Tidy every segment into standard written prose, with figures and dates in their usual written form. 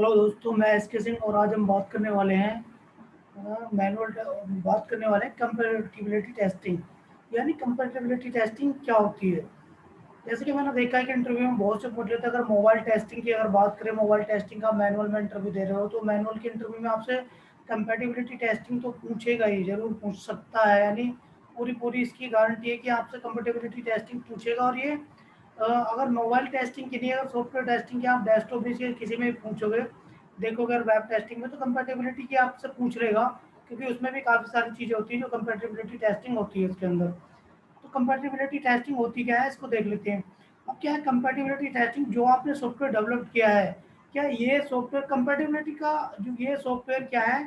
Hello दोस्तों, मैं SK Singh और आज हम बात करने वाले हैं मैनुअल बात करने वाले हैं कंपैटिबिलिटी टेस्टिंग। यानी कंपैटिबिलिटी टेस्टिंग क्या होती है। जैसे कि मैंने देखा है कि इंटरव्यू में बहुत से पूछ लेते हैं। अगर मोबाइल टेस्टिंग की अगर बात करें, मोबाइल टेस्टिंग का मैनुअल में इंटरव्यू दे रहे हो तो मैनुअल के इंटरव्यू में आपसे कंपैटिबिलिटी टेस्टिंग तो पूछेगा ही, जरूर पूछ सकता है। यानी पूरी पूरी इसकी गारंटी है कि आपसे कंपैटिबिलिटी टेस्टिंग पूछेगा। और ये अगर मोबाइल टेस्टिंग की नहीं, अगर सॉफ्टवेयर टेस्टिंग की आप डेस्कटॉप भी से किसी में भी पूछोगे, देखोगे अगर वेब टेस्टिंग में, तो कंपैटिबिलिटी की आपसे पूछ लेगा, क्योंकि उसमें भी काफ़ी सारी चीज़ें होती हैं जो कंपैटिबिलिटी टेस्टिंग होती है उसके अंदर। तो कंपैटिबिलिटी टेस्टिंग होती क्या है, इसको देख लेते हैं। अब क्या है कंपैटिबिलिटी टेस्टिंग, जो आपने सॉफ्टवेयर डेवलप किया है, क्या ये सॉफ्टवेयर कंपैटिबिलिटी का जो ये सॉफ्टवेयर क्या है,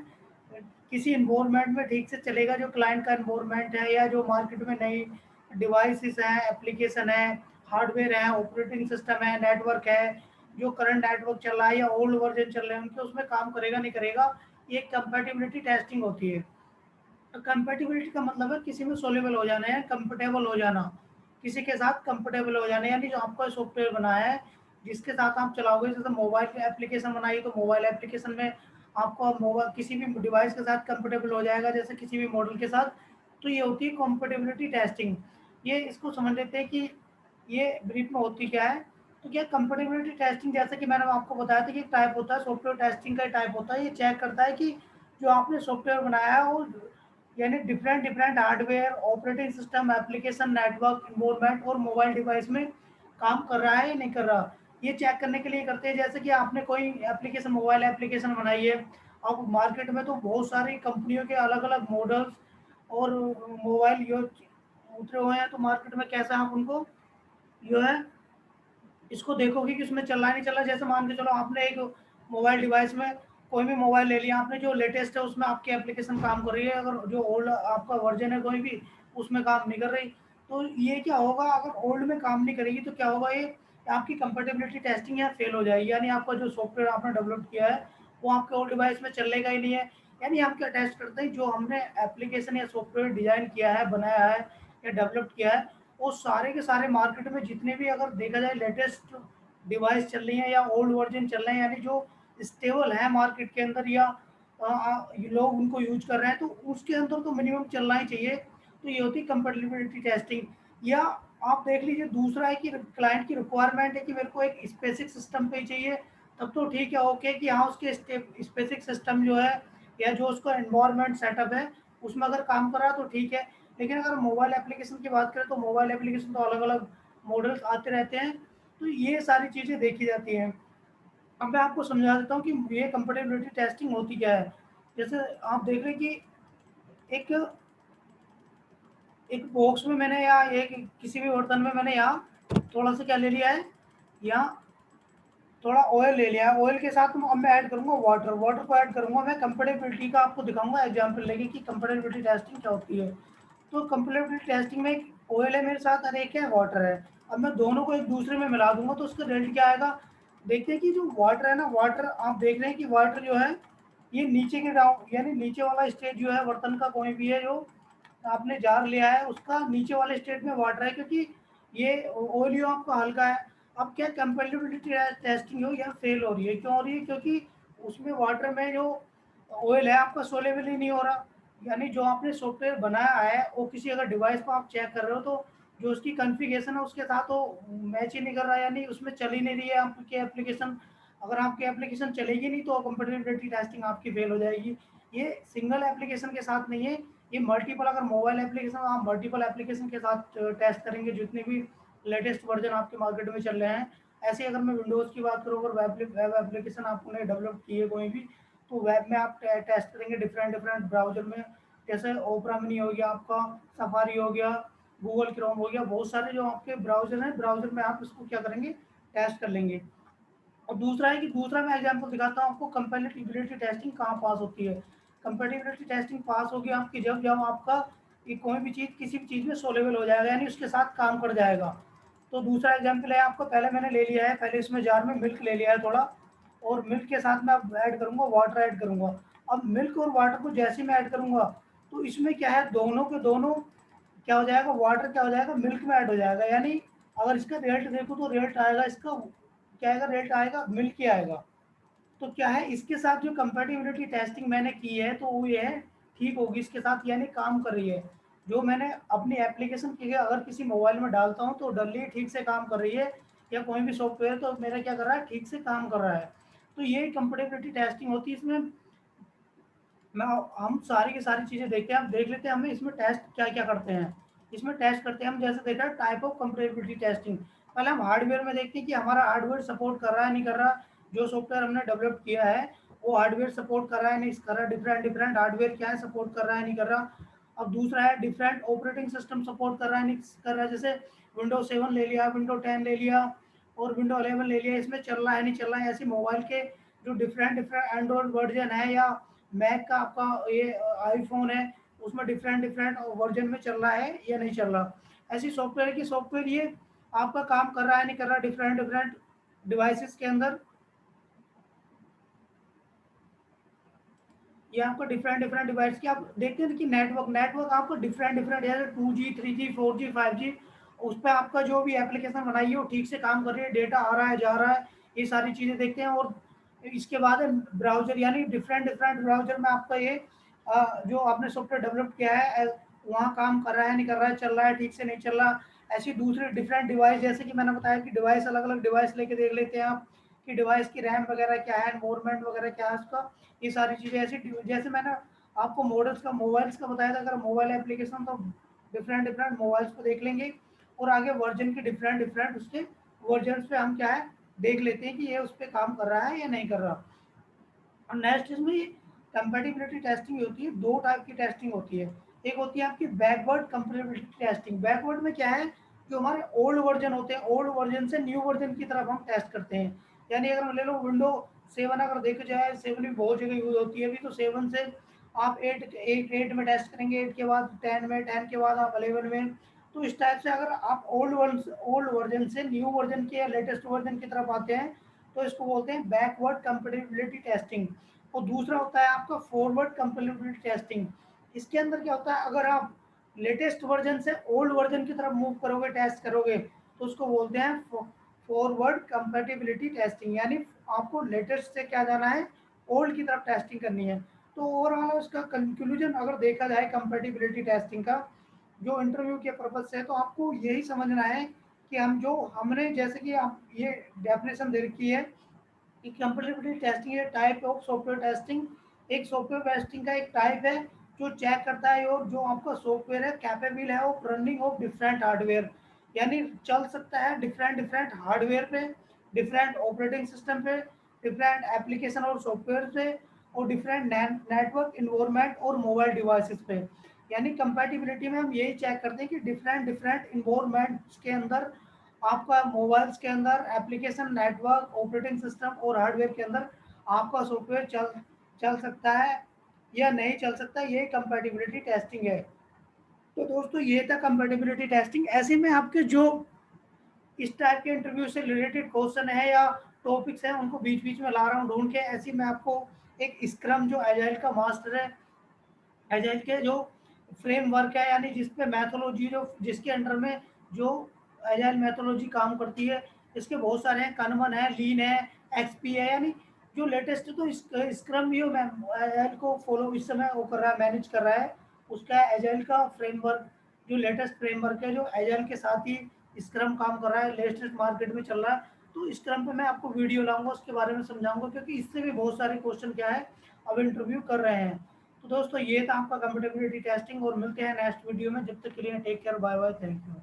किसी इन्वायरमेंट में ठीक से चलेगा, जो क्लाइंट का इन्वायरमेंट है या जो मार्केट में नई डिवाइसेस हैं, एप्लीकेशन है, हार्डवेयर है, ऑपरेटिंग सिस्टम है, नेटवर्क है, जो करंट नेटवर्क चल रहा है या ओल्ड वर्जन चल रहे हैं उनके उसमें काम करेगा नहीं करेगा। ये कंपैटिबिलिटी टेस्टिंग होती है। कंपेटिबिलिटी का मतलब है किसी में सोल्यूबल हो जाना है, कंफर्टेबल हो जाना, किसी के साथ कंफर्टेबल हो जाना। यानी जो आपका सॉफ्टवेयर बना है, जिसके साथ आप चलाओगे, जैसे मोबाइल एप्लीकेशन बनाई तो मोबाइल एप्लीकेशन में आपको मोबाइल किसी भी डिवाइस के साथ कंफर्टेबल हो जाएगा, जैसे किसी भी मॉडल के साथ। तो ये होती है कंपेटिबिलिटी टेस्टिंग। ये इसको समझ लेते हैं कि ये ब्रीफ में होती क्या है। तो क्या कंपेटिबिलिटी टेस्टिंग, जैसे कि मैंने आपको बताया था कि एक टाइप होता है, सॉफ्टवेयर टेस्टिंग का टाइप होता है। ये चेक करता है कि जो आपने सॉफ्टवेयर बनाया है वो, यानी different different hardware, operating system, application, network, environment और मोबाइल डिवाइस में काम कर रहा है या नहीं कर रहा। ये चेक करने के लिए करते हैं। जैसे कि आपने कोई एप्लीकेशन, मोबाइल एप्लीकेशन बनाई है, अब मार्केट में तो बहुत सारी कंपनियों के अलग अलग मॉडल्स और मोबाइल जो उतरे हुए हैं, तो मार्केट में कैसा आप उनको जो है इसको देखोगे कि उसमें चल रहा है नहीं चल रहा। जैसे मान के चलो आपने एक मोबाइल डिवाइस में कोई भी मोबाइल ले लिया आपने, जो लेटेस्ट है उसमें आपकी एप्लीकेशन काम कर रही है, अगर जो ओल्ड आपका वर्जन है कोई भी उसमें काम नहीं कर रही, तो ये क्या होगा, अगर ओल्ड में काम नहीं करेगी तो क्या होगा, ये आपकी कंपेटेबिलिटी टेस्टिंग यहाँ फेल हो जाएगी। यानी आपका जो सॉफ्टवेयर आपने डेवलप किया है वो आपके ओल्ड डिवाइस में चलेगा ही नहीं है। यानी हम क्या टेस्ट करते हैं, जो हमने एप्लीकेशन या सॉफ्टवेयर डिजाइन किया है, बनाया है या डेवलप किया है, वो सारे के सारे मार्केट में जितने भी अगर देखा जाए लेटेस्ट डिवाइस चल रही है या ओल्ड वर्जन चल रहे हैं, यानी जो स्टेबल है मार्केट के अंदर या ये लोग उनको यूज कर रहे हैं, तो उसके अंदर तो मिनिमम चलना ही चाहिए। तो ये होती है कंपेटिबिलिटी टेस्टिंग। या आप देख लीजिए, दूसरा है कि क्लाइंट की रिक्वायरमेंट है कि मेरे को एक स्पेसिफिक सिस्टम पे ही चाहिए, तब तो ठीक है, ओके कि हाँ उसके स्पेसिफिक सिस्टम जो है या जो उसका एनवायरनमेंट सेटअप है उसमें अगर काम कर रहा है तो ठीक है। लेकिन अगर मोबाइल एप्लीकेशन की बात करें तो मोबाइल एप्लीकेशन तो अलग अलग मॉडल्स आते रहते हैं, तो ये सारी चीज़ें देखी जाती हैं। अब मैं आपको समझा देता हूँ कि ये कंपेटिबिलिटी टेस्टिंग होती क्या है। जैसे आप देख रहे हैं कि एक एक बॉक्स में मैंने या एक किसी भी बर्तन में मैंने यहाँ थोड़ा सा क्या ले लिया है, यहाँ थोड़ा ऑयल ले लिया है। ऑयल के साथ अब मैं ऐड करूंगा वाटर, वाटर को ऐड करूंगा। मैं कंपेटिबिलिटी का आपको दिखाऊंगा एग्जांपल लेके कि कंपेटिबिलिटी टेस्टिंग क्या होती है। तो कंपेटिबिलिटी टेस्टिंग में एक ऑयल है मेरे साथ और एक क्या है, वाटर है। अब मैं दोनों को एक दूसरे में मिला दूंगा तो उसका रिजल्ट क्या आएगा। देखते हैं कि जो वाटर है ना, वाटर आप देख रहे हैं कि वाटर जो है ये नीचे के डाउन, यानी नीचे वाला स्टेज जो है बर्तन का कोई भी है, जो आपने जार लिया है उसका नीचे वाले स्टेट में वाटर है, क्योंकि ये ओलियो आपका हल्का है। अब क्या कंपेटिबिलिटी टेस्टिंग हो या फेल हो रही है, क्यों हो रही है, क्योंकि उसमें वाटर में जो ऑयल है आपका सोलेबल ही नहीं हो रहा। यानी जो आपने सॉफ्टवेयर बनाया है वो किसी अगर डिवाइस को आप चेक कर रहे हो तो जो उसकी कॉन्फ़िगरेशन है उसके साथ वो मैच ही नहीं कर रहा है, यानी उसमें चल ही नहीं रही है आपकी एप्लीकेशन। अगर आपकी एप्लीकेशन चलेगी नहीं तो कंपेटिबिलिटी टेस्टिंग आपकी फेल हो जाएगी। ये सिंगल एप्लीकेशन के साथ नहीं है, ये मल्टीपल, अगर मोबाइल एप्लीकेशन आप मल्टीपल एप्लीकेशन के साथ टेस्ट करेंगे, जितने भी लेटेस्ट वर्जन आपके मार्केट में चल रहे हैं। ऐसे ही अगर मैं विंडोज़ की बात करूँ, अगर वेब एप्लीकेशन आपने डेवलप की है कोई भी, तो वेब में आप टेस्ट करेंगे डिफरेंट डिफरेंट ब्राउजर में। जैसे ओपरा मिनी हो गया आपका, सफारी हो गया, गूगल क्रोम हो गया, बहुत सारे जो आपके ब्राउजर हैं, ब्राउजर में आप इसको क्या करेंगे, टेस्ट कर लेंगे। और दूसरा है कि दूसरा मैं एग्जांपल दिखाता हूँ आपको, कंपेटिबिलिटी टेस्टिंग कहाँ पास होती है। कंपेटिबिलिटी टेस्टिंग पास होगी आपकी जब जब आपका ये कोई भी चीज़ किसी भी चीज़ में सोलेबल हो जाएगा, यानी उसके साथ काम कर जाएगा। तो दूसरा एग्जांपल है आपका, पहले मैंने ले लिया है, पहले इसमें जार में मिल्क ले लिया है थोड़ा, और मिल्क के साथ मैं अब ऐड करूँगा वाटर ऐड करूँगा। अब मिल्क और वाटर को जैसे मैं ऐड करूँगा तो इसमें क्या है, दोनों के दोनों क्या हो जाएगा, वाटर क्या हो जाएगा, मिल्क में ऐड हो जाएगा। यानी अगर इसका रिजल्ट देखो तो रिजल्ट आएगा इसका क्या आएगा, रिजल्ट आएगा मिल्क ही आएगा। तो क्या है, इसके साथ जो कंपैटिबिलिटी टेस्टिंग मैंने की है तो वो ये है ठीक होगी इसके साथ, यानी काम कर रही है। जो मैंने अपनी एप्लीकेशन की है अगर किसी मोबाइल में डालता हूँ तो डली ठीक से काम कर रही है, या कोई भी सॉफ्टवेयर तो मेरा क्या कर रहा है, ठीक से काम कर रहा है। तो ये कंपैटिबिलिटी टेस्टिंग होती है। इसमें मैं हम सारी की सारी चीज़ें देखते हैं, हम देख लेते हैं हमें इसमें टेस्ट क्या क्या करते हैं। इसमें टेस्ट करते हैं हम, जैसे देखा टाइप ऑफ कंपैटिबिलिटी टेस्टिंग। पहले हम हार्डवेयर में देखते हैं कि हमारा हार्डवेयर सपोर्ट कर रहा है नहीं कर रहा, जो सॉफ्टवेयर हमने डेवलप किया है वो हार्डवेयर सपोर्ट कर रहा है नहीं कर रहा, डिफरेंट डिफरेंट हार्डवेयर क्या है सपोर्ट कर रहा है नहीं कर रहा। अब दूसरा है डिफरेंट ऑपरेटिंग सिस्टम सपोर्ट कर रहा है नहीं कर रहा, जैसे विंडो 7 ले लिया, विंडो 10 ले लिया और विंडो 11 ले लिया, इसमें चल रहा है नहीं चल रहा है। ऐसे मोबाइल के जो डिफरेंट डिफरेंट एंड्रॉयड वर्जन है या मैक का आपका ये आईफोन है, उसमें डिफरेंट डिफरेंट वर्जन में चल रहा है या नहीं चल रहा। ऐसी सॉफ्टवेयर की सॉफ्टवेयर ये आपका काम कर रहा है नहीं कर रहा डिफरेंट डिफरेंट डिवाइसेस के अंदर। ये आपको डिफरेंट डिफरेंट डिवाइस की आप देखते हैं कि नेटवर्क नेटवर्क आपको डिफरेंट डिफरेंट जैसे 2G 3G 4G 5G, उस पर आपका जो भी एप्लीकेशन बनाई है वो ठीक से काम कर रही है, डेटा आ रहा है जा रहा है, ये सारी चीज़ें देखते हैं। और इसके बाद है ब्राउजर, यानी डिफरेंट डिफरेंट ब्राउजर में आपका ये जो आपने सॉफ्टवेयर डेवलप किया है वहाँ काम कर रहा है नहीं कर रहा है, चल रहा है ठीक से नहीं चल रहा। ऐसी दूसरी डिफरेंट डिवाइस, जैसे कि मैंने बताया कि डिवाइस अलग अलग डिवाइस लेके देख लेते हैं आप कि डिवाइस की रैम वगैरह क्या है, एनवायरमेंट वगैरह क्या है उसका। ये सारी चीज़ें ऐसी जैसे मैंने आपको मॉडल्स का मोबाइल्स का बताया था, अगर मोबाइल एप्लीकेशन तो डिफरेंट डिफरेंट मोबाइल्स को देख लेंगे और आगे वर्जन के डिफरेंट डिफरेंट उसके वर्जन पे हम क्या है देख लेते हैं कि ये उस पर काम कर रहा है या नहीं कर रहा। और नेक्स्ट इसमें कंपैटिबिलिटी टेस्टिंग होती है, दो टाइप की टेस्टिंग होती है। एक होती है आपकी बैकवर्ड कंपैटिबिलिटी टेस्टिंग। बैकवर्ड में क्या है, जो हमारे ओल्ड वर्जन होते हैं ओल्ड वर्जन से न्यू वर्जन की तरफ हम टेस्ट करते हैं। यानी अगर हम ले लो विंडो 7, अगर देखा जाए 7 भी बहुत जगह यूज होती है अभी, तो 7 से आप 8 में टेस्ट करेंगे, 8 के बाद 10 में, 10 के बाद आप 11 में। तो इस टाइप से अगर आप ओल्ड वर्जन से न्यू वर्जन के या लेटेस्ट वर्जन की तरफ आते हैं तो इसको बोलते हैं बैकवर्ड कंपैटिबिलिटी टेस्टिंग। और दूसरा होता है आपका फॉरवर्ड कंपैटिबिलिटी टेस्टिंग। इसके अंदर क्या होता है, अगर आप लेटेस्ट वर्जन से ओल्ड वर्जन की तरफ मूव करोगे टेस्ट करोगे तो उसको बोलते हैं फॉरवर्ड कंपैटिबिलिटी टेस्टिंग, यानी आपको लेटेस्ट से क्या जाना है, ओल्ड की तरफ टेस्टिंग करनी है। तो ओवरऑल उसका कंक्लूजन अगर देखा जाए कंपैटिबिलिटी टेस्टिंग का, जो इंटरव्यू के पर्पज से है, तो आपको यही समझना है कि हम जो हमने जैसे कि आप ये डेफिनेशन दे रखी है कि कंपैटिबिलिटी टेस्टिंग है टाइप ऑफ सॉफ्टवेयर टेस्टिंग। एक सॉफ्टवेयर टेस्टिंग का एक टाइप है जो चेक करता है और जो आपका सॉफ्टवेयर है कैपेबल है of running of different hardware, यानी चल सकता है डिफरेंट डिफरेंट हार्डवेयर पे, डिफरेंट ऑपरेटिंग सिस्टम पे, डिफरेंट एप्लीकेशन और सॉफ्टवेयर पे, और डिफरेंट नेटवर्क इन्वायरमेंट और मोबाइल डिवाइसेस पे। यानी कंपैटिबिलिटी में हम यही चेक करते हैं कि डिफरेंट डिफरेंट इन्वायरमेंट्स के अंदर आपका मोबाइल्स के अंदर एप्लीकेशन नेटवर्क ऑपरेटिंग सिस्टम और हार्डवेयर के अंदर आपका सॉफ्टवेयर चल चल सकता है या नहीं चल सकता, ये कंपैटिबिलिटी टेस्टिंग है। तो दोस्तों ये था कंपैटिबिलिटी टेस्टिंग। ऐसे में आपके जो इस टाइप के इंटरव्यू से रिलेटेड क्वेश्चन है या टॉपिक्स हैं उनको बीच बीच में ला रहा हूँ ढूंढ के। ऐसे में आपको एक स्क्रम जो एजाइल का मास्टर है, एजाइल के जो फ्रेमवर्क है, यानी जिसपे मैथोलॉजी जो जिसके अंडर में जो एजाइल मैथोलॉजी काम करती है, इसके बहुत सारे हैं, कनमन है, लीन है, एक्सपी है, यानी जो लेटेस्ट तो स्क्रम भी एजाइल को फॉलो इस समय वो कर रहा है, मैनेज कर रहा है। उसका एजाइल का फ्रेमवर्क जो लेटेस्ट फ्रेमवर्क है जो एजाइल के साथ ही स्क्रम काम कर रहा है, लेटेस्ट मार्केट में चल रहा है। तो स्क्रम पे मैं आपको वीडियो लाऊंगा, उसके बारे में समझाऊंगा, क्योंकि इससे भी बहुत सारे क्वेश्चन क्या है अब इंटरव्यू कर रहे हैं। तो दोस्तों ये था आपका कंपैटिबिलिटी टेस्टिंग, और मिलते हैं नेक्स्ट वीडियो में। जब तक के लिए take care, bye bye, thank you.